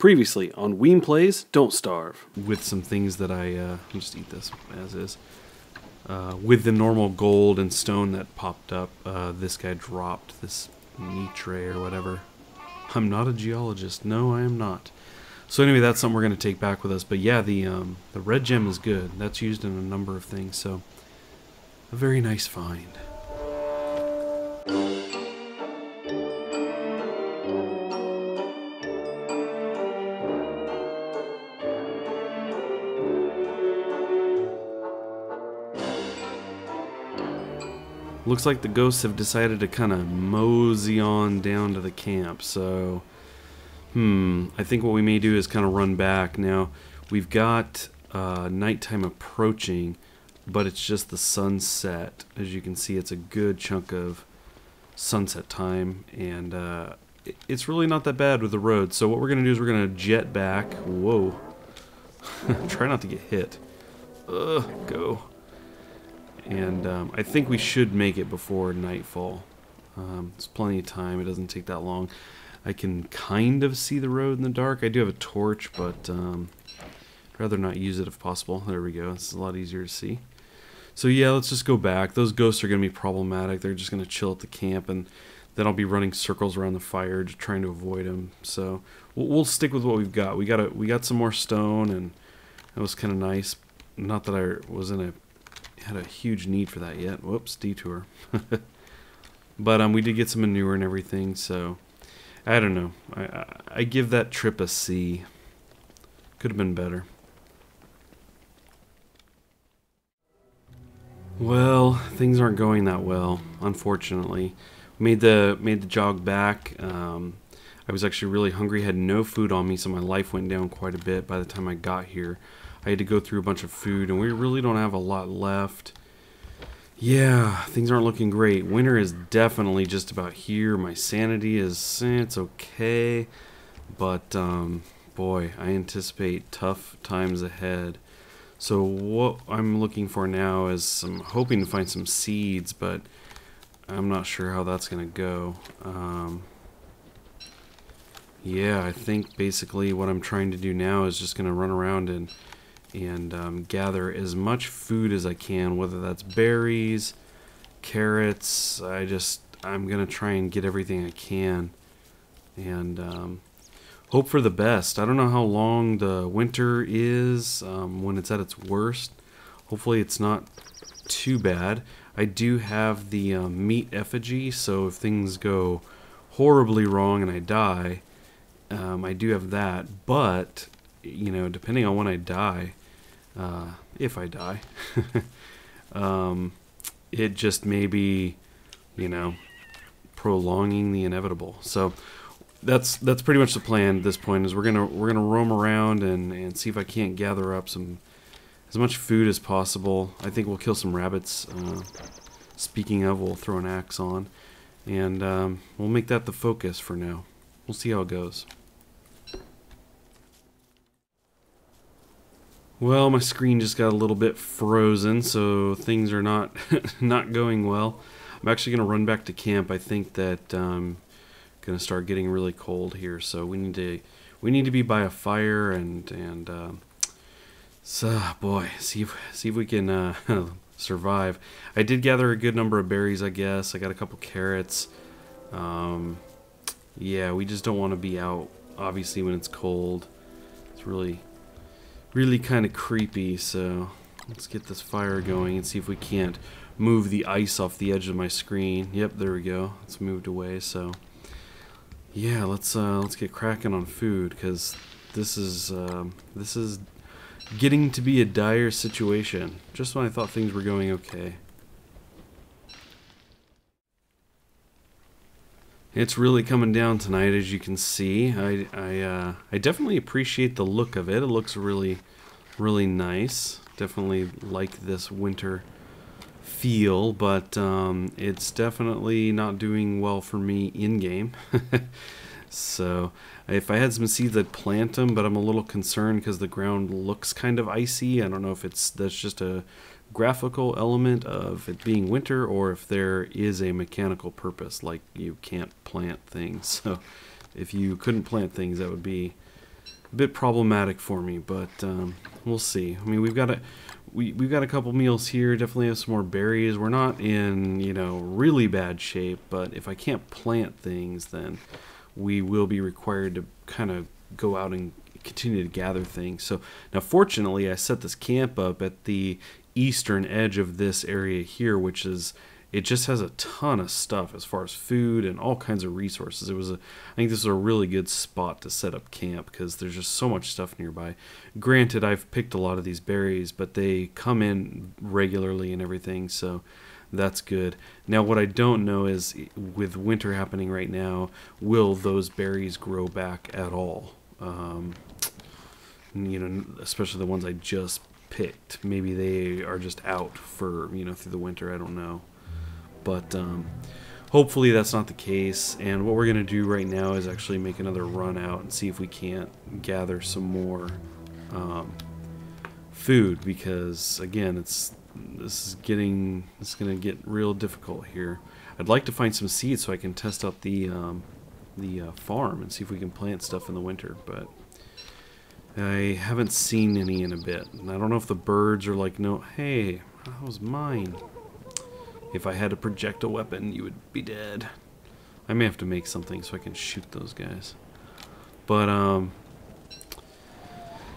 Previously on Weem Plays Don't Starve. With some things that I'll just eat this as is. With the normal gold and stone that popped up, this guy dropped this nitre or whatever. I'm not a geologist. No, I am not. So anyway, that's something we're going to take back with us. But yeah, the red gem is good. That's used in a number of things. So a very nice find. Looks like the ghosts have decided to kind of mosey on down to the camp, so I think what we may do is kind of run back. Now, we've got nighttime approaching, but it's just the sunset. As you can see, it's a good chunk of sunset time, and it's really not that bad with the road. So what we're going to do is we're going to jet back. Whoa. Try not to get hit. Go. And I think we should make it before nightfall. There's plenty of time. It doesn't take that long. I can kind of see the road in the dark. I do have a torch, but I'd rather not use it if possible. There we go. It's a lot easier to see. So yeah, let's just go back. Those ghosts are going to be problematic. They're just going to chill at the camp, and then I'll be running circles around the fire, just trying to avoid them. So we'll stick with what we've got. We got some more stone, and that was kind of nice. Not that I was had a huge need for that yet. Whoops, detour. But we did get some manure and everything, so I don't know. I give that trip a C. Could have been better. Well, things aren't going that well, unfortunately. Made the jog back. I was actually really hungry, had no food on me, so my life went down quite a bit by the time I got here. I had to go through a bunch of food, and we really don't have a lot left. Yeah, things aren't looking great. Winter is definitely just about here. My sanity is, it's okay. But, boy, I anticipate tough times ahead. So what I'm looking for now is I'm hoping to find some seeds, but I'm not sure how that's going to go. Yeah, I think basically what I'm trying to do now is just going to run around and gather as much food as I can, whether that's berries, carrots. I'm gonna try and get everything I can, and hope for the best. I don't know how long the winter is when it's at its worst. Hopefully it's not too bad. I do have the meat effigy, so if things go horribly wrong and I die, I do have that. But you know, depending on when I die, if I die, it just may be, you know, prolonging the inevitable. So that's pretty much the plan at this point. Is we're gonna roam around and see if I can't gather up as much food as possible. I think we'll kill some rabbits. Speaking of, we'll throw an axe on, and we'll make that the focus for now. We'll see how it goes. Well, my screen just got a little bit frozen, so things are not not going well. I'm actually going to run back to camp. I think that going to start getting really cold here, so we need to be by a fire and so boy, see if we can survive. I did gather a good number of berries, I guess. I got a couple carrots. Yeah, we just don't want to be out obviously when it's cold. It's really kind of creepy, so let's get this fire going and see if we can't move the ice off the edge of my screen. Yep, there we go. It's moved away, so yeah, let's get cracking on food, because this is getting to be a dire situation, just when I thought things were going okay. It's really coming down tonight, as you can see. I definitely appreciate the look of it. It looks really nice. Definitely like this winter feel, but it's definitely not doing well for me in-game. So if I had some seeds, I'd plant them, but I'm a little concerned because the ground looks kind of icy. I don't know if that's just a graphical element of it being winter, or if there is a mechanical purpose, like you can't plant things. So if you couldn't plant things, that would be a bit problematic for me, but we'll see. I mean, we've got a couple meals here. Definitely have some more berries. We're not in, you know, really bad shape, but if I can't plant things, then we will be required to kind of go out and continue to gather things. So now, fortunately, I set this camp up at the eastern edge of this area here, which is, it just has a ton of stuff as far as food and all kinds of resources. I think this is a really good spot to set up camp because there's just so much stuff nearby. Granted, I've picked a lot of these berries, but they come in regularly and everything, so that's good. Now, what I don't know is, with winter happening right now, will those berries grow back at all? You know, especially the ones I just picked. Maybe they are just out for, you know, through the winter. I don't know. But hopefully that's not the case. And what we're going to do right now is actually make another run out and see if we can't gather some more food. Because, again, this is going to get real difficult here. I'd like to find some seeds so I can test out the farm and see if we can plant stuff in the winter, but I haven't seen any in a bit. And I don't know if the birds are like, no, hey, that was mine. If I had a projectile weapon, you would be dead. I may have to make something so I can shoot those guys. But,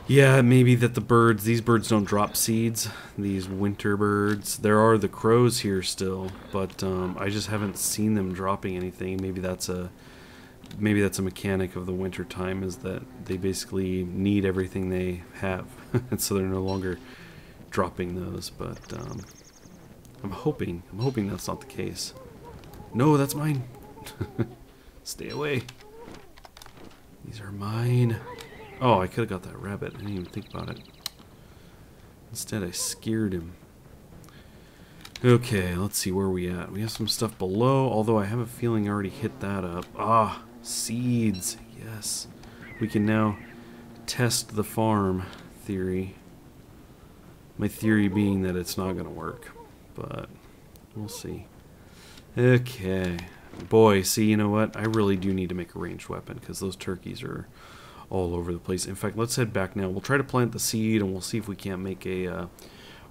yeah, maybe that these birds don't drop seeds, these winter birds. There are the crows here still, but I just haven't seen them dropping anything. Maybe that's a mechanic of the winter time, is that they basically need everything they have, and so they're no longer dropping those. But I'm hoping that's not the case. No, that's mine. Stay away. These are mine. Oh, I could have got that rabbit. I didn't even think about it. Instead, I scared him. Okay, let's see where we at. We have some stuff below, although I have a feeling I already hit that up. Ah, seeds. Yes. We can now test the farm theory. My theory being that it's not going to work, but we'll see. Okay. Boy, see, you know what? I really do need to make a ranged weapon because those turkeys are all over the place. In fact, let's head back now. We'll try to plant the seed and we'll see if we can't make a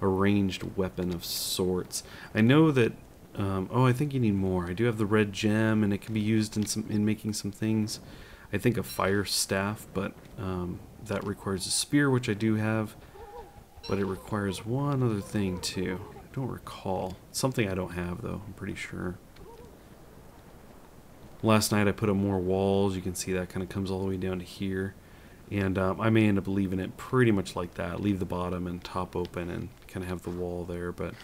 ranged weapon of sorts. I know that oh, I think you need more. I do have the red gem and it can be used in making some things. I think a fire staff, but that requires a spear, which I do have, but it requires one other thing too. I don't recall. Something I don't have though, I'm pretty sure. Last night I put up more walls. You can see that kind of comes all the way down to here. And I may end up leaving it pretty much like that. Leave the bottom and top open and kind of have the wall there. But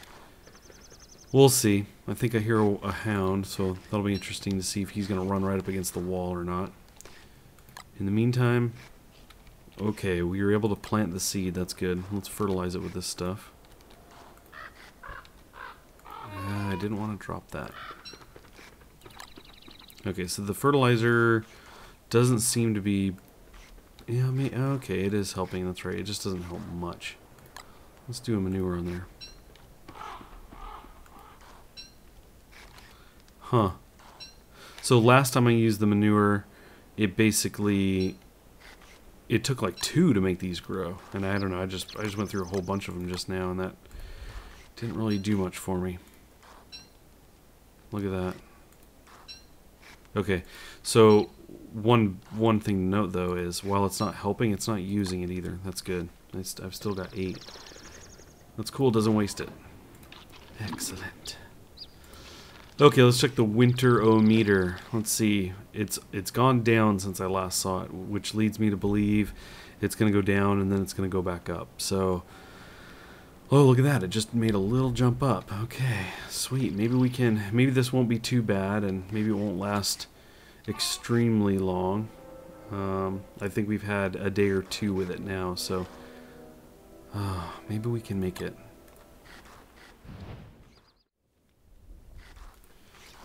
we'll see. I think I hear a hound, so that'll be interesting to see if he's going to run right up against the wall or not. In the meantime, okay, we were able to plant the seed. That's good. Let's fertilize it with this stuff. I didn't want to drop that. Okay, so the fertilizer doesn't seem to be... Yeah, I mean, okay, it is helping, that's right. It just doesn't help much. Let's do a manure on there. Huh. So last time I used the manure, it basically... It took like 2 to make these grow. And I don't know, I just went through a whole bunch of them just now, and that didn't really do much for me. Look at that. Okay, so one thing to note though is while it's not helping, it's not using it either. That's good. I've still got 8. That's cool, doesn't waste it. Excellent. Okay, let's check the winter-o-meter. Let's see. It's gone down since I last saw it, which leads me to believe it's going to go down and then it's going to go back up. So, oh, look at that. It just made a little jump up. Okay, sweet. Maybe this won't be too bad, and maybe it won't last extremely long. I think we've had a day or 2 with it now, so maybe we can make it.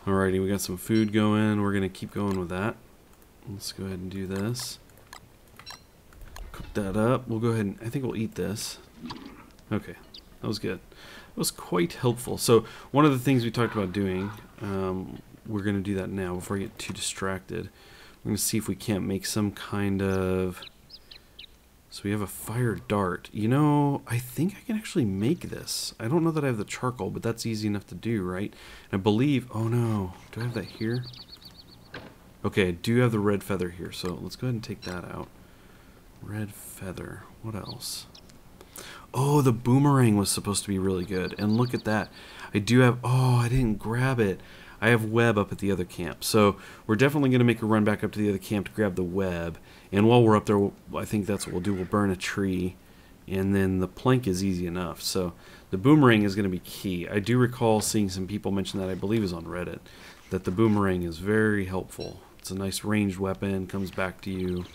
Alrighty, we got some food going. We're going to keep going with that. Let's go ahead and do this. Cook that up. We'll go ahead and... I think we'll eat this. Okay, that was good. That was quite helpful. So one of the things we talked about doing, we're going to do that now before I get too distracted. We're going to see if we can't make some kind of So we have a fire dart. You know, I think I can actually make this. I don't know that I have the charcoal, but that's easy enough to do, right? And I believe... Oh, no. Do I have that here? Okay, I do have the red feather here, so let's go ahead and take that out. Red feather. What else? Oh, the boomerang was supposed to be really good. And look at that. I do have... Oh, I didn't grab it. I have web up at the other camp. So we're definitely going to make a run back up to the other camp to grab the web. And while we're up there, I think that's what we'll do. We'll burn a tree. And then the plank is easy enough. So the boomerang is going to be key. I do recall seeing some people mention that, I believe is on Reddit, that the boomerang is very helpful. It's a nice ranged weapon, comes back to you.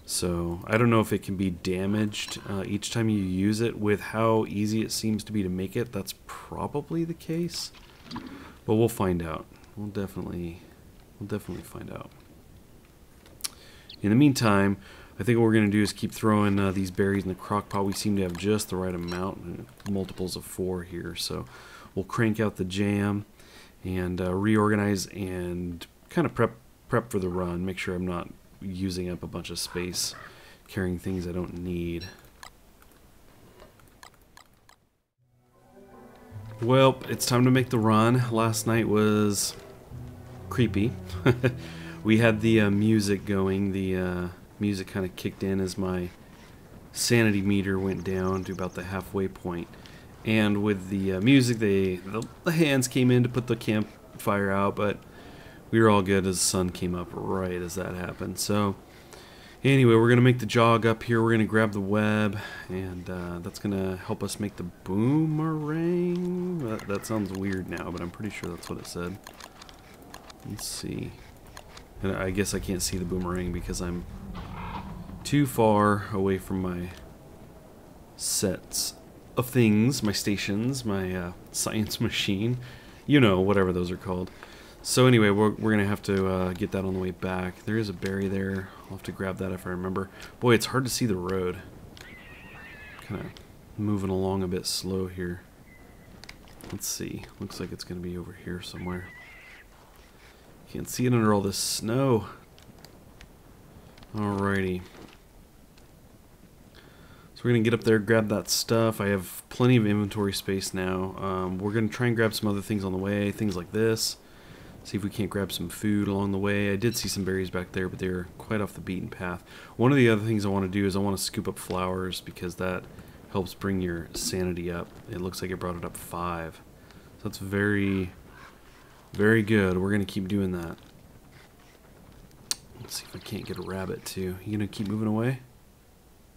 So I don't know if it can be damaged each time you use it. With how easy it seems to be to make it, that's probably the case. But we'll find out. We'll definitely find out. In the meantime, I think what we're going to do is keep throwing these berries in the crock pot. We seem to have just the right amount, multiples of 4 here. So we'll crank out the jam and reorganize and kind of prep for the run. Make sure I'm not using up a bunch of space carrying things I don't need. Well, it's time to make the run. Last night was creepy. We had the music going. The music kind of kicked in as my sanity meter went down to about the halfway point. And with the music, the hands came in to put the campfire out, but we were all good as the sun came up right as that happened. So anyway, we're going to make the jog up here. We're going to grab the web, and that's going to help us make the boomerang. That sounds weird now, but I'm pretty sure that's what it said. Let's see. And I guess I can't see the boomerang because I'm too far away from my sets of things, my stations, my science machine. You know, whatever those are called. So anyway, we're going to have to get that on the way back. There is a berry there. I'll have to grab that if I remember. Boy, it's hard to see the road. Kind of moving along a bit slow here. Let's see. Looks like it's going to be over here somewhere. Can't see it under all this snow. Alrighty. So we're going to get up there, grab that stuff. I have plenty of inventory space now. We're going to try and grab some other things on the way. Things like this. See if we can't grab some food along the way. I did see some berries back there, but they're quite off the beaten path. One of the other things I want to do is I want to scoop up flowers because that helps bring your sanity up. It looks like it brought it up 5. So that's very, very good. We're going to keep doing that. Let's see if I can't get a rabbit too. You going to keep moving away?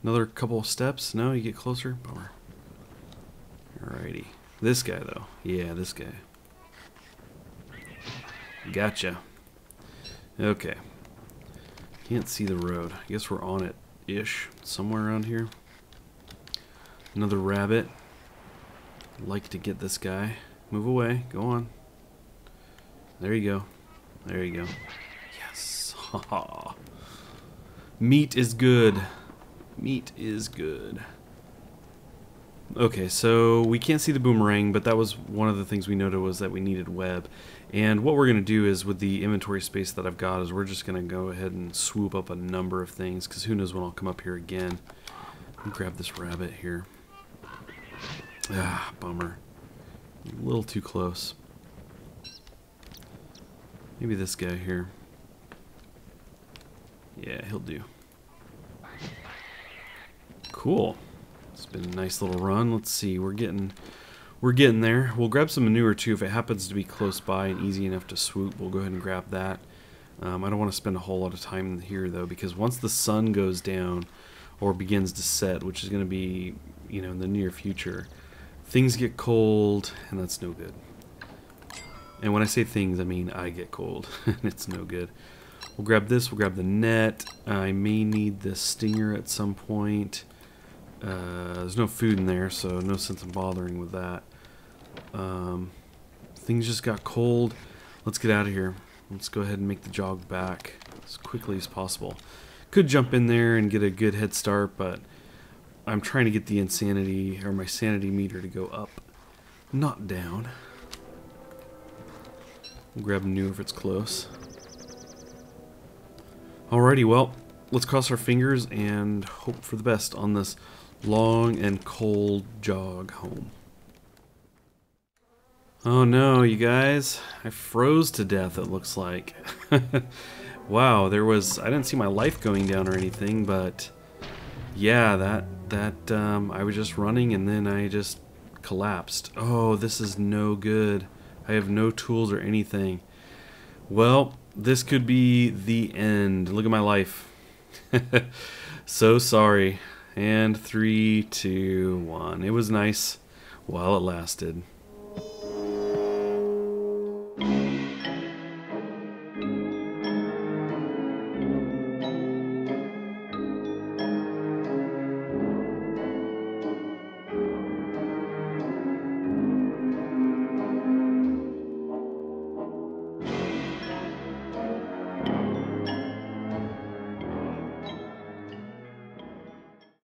Another couple of steps? No, you get closer? Bummer. Alrighty. This guy though. Yeah, this guy. Gotcha. Okay. Can't see the road. I guess we're on it-ish. Somewhere around here. Another rabbit. Like to get this guy. Move away. Go on. There you go. There you go. Yes. Haha. Meat is good. Meat is good. Okay, so we can't see the boomerang, but that was one of the things we noted was that we needed web. And what we're going to do is with the inventory space that I've got is we're just going to go ahead and swoop up a number of things because who knows when I'll come up here again. Let me grab this rabbit here. Ah, bummer. A little too close. Maybe this guy here. Yeah, he'll do. Cool. It's been a nice little run. Let's see, we're getting there. We'll grab some manure too if it happens to be close by and easy enough to swoop. We'll go ahead and grab that. I don't want to spend a whole lot of time here though, because once the sun goes down or begins to set, which is going to be, you know, in the near future, things get cold, and that's no good. And when I say things, I mean I get cold, and it's no good. We'll grab this. We'll grab the net. I may need the stinger at some point. There's no food in there, so no sense in bothering with that. Things just got cold. Let's get out of here. Let's go ahead and make the jog back as quickly as possible. Could jump in there and get a good head start, but I'm trying to get the insanity or my sanity meter to go up, not down. We'll grab new if it's close. Alrighty, well, let's cross our fingers and hope for the best on this long and cold jog home. Oh no, you guys. I froze to death, it looks like. Wow, I didn't see my life going down or anything, but yeah, I was just running and then I just collapsed. Oh, this is no good. I have no tools or anything. Well, this could be the end. Look at my life. So sorry. And 3, 2, 1. It was nice while it lasted.